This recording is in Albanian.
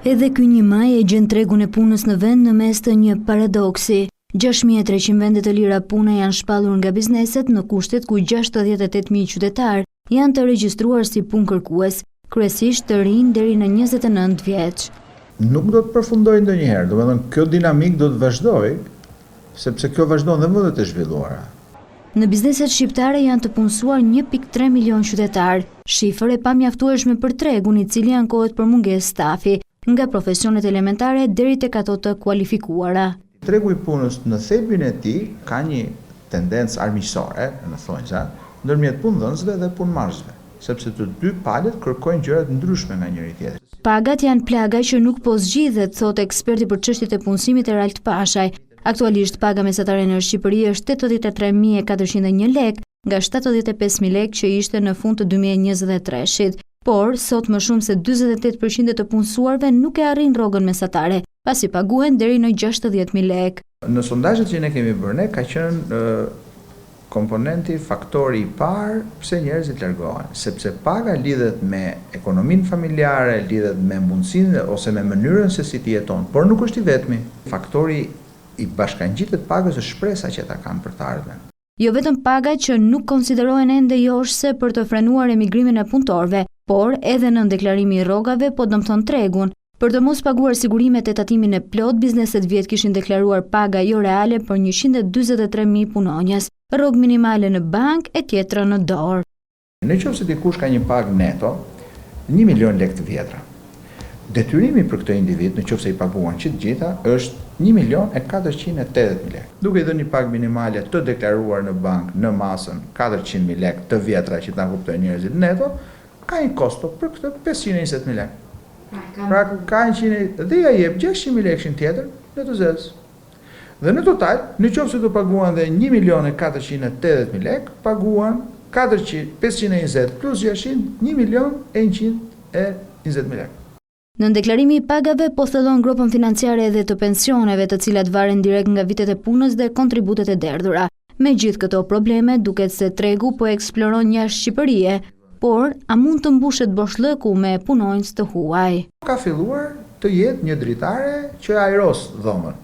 Edhe ky 1 maj e gjen tregun e punës në vend në mes të një paradoksi. 6.300 vende të lira pune janë shpallur nga bizneset në kushtet ku 68.000 qytetar janë të regjistruar si punë kërkues, kryesisht të rinj deri në 29 vjeç. Nuk do të përfundoj ndonjëherë, domethënë kjo dinamik do të vazhdojë, sepse kjo vazhdon dhe në vendet e zhvilluara. Në bizneset shqiptare janë të punësuar 1.3 milion qytetar, shifër e pamjaftueshme për tregun i cili ankohet për mungesë stafi, nga profesionet elementare deri tek ato të kualifikuara. Tregu i punës në thelbin e tij ka një tendencë armiqësore, në thonjza, ndërmjet punëdhënësve dhe punëmarrësve, sepse të dy palët kërkojnë gjëra të ndryshme nga njëri tjetri. Pagat janë plaga që nuk po zgjidhet, thotë eksperti për çështjet e punësimit Erald Pashaj. Aktualisht paga mesatare në Shqipëri është 83.401 lek, nga 75.000 lek që ishte në fund të 2023-shit. Por, sot më shumë se 48% të punësuarve nuk e arrin rrogën mesatare, pasi paguhen deri në 60.000 lek. Në sondazhet që ne kemi bërë ne ka qenë komponenti, faktori i parë pse njerëzit largohen, sepse paga lidhet me ekonominë familjare, lidhet me mundësinë ose me mënyrën se si ti jeton, por nuk është i vetmi. Faktori i bashkangjitet pagës është shpresa që ata kanë për të ardhmen. Jo vetëm paga që nuk konsiderohen ende joshse për të frenuar emigrimin e punëtorëve, por edhe në deklarimi i rrogave po dëmton tregun. Për të mos paguar sigurimet e tatimin e plot, bizneset vjet kishin deklaruar paga jo reale për 143.000 punonjës, rrogë minimale në bank e tjetra në dorë. Nëse dikush ka një pagë neto, 1 milion lekë të vjetra. Detyrimi për këtë individ, nëse i paguan që të gjitha, është 1.480.000 lekë. Duke i dhënë një pagë minimale të deklaruar në bank në masën 400.000 lekë të vjetra që ta kuptojnë njerëzit neto, ka një kosto për këtë 520.000 lekë. Pra ka 100 dhe ja jep 600.000 lekë tjetër në të zezë. Dhe në total, nëse do paguan dhe 1.480.000 lekë, paguan 520 plus 600, 1.120.000 lekë. Në deklarimi i pagave po thellon grupën financiare edhe të pensioneve, të cilat varen direkt nga vitet e punës dhe kontributet e derdhura. Me gjithë këto probleme, duket se tregu po eksploron jashtë Shqipërie, por a mund të mbushet boshllëku me punonjës të huaj? Ka filluar të jetë një dritare që ajros dhomën.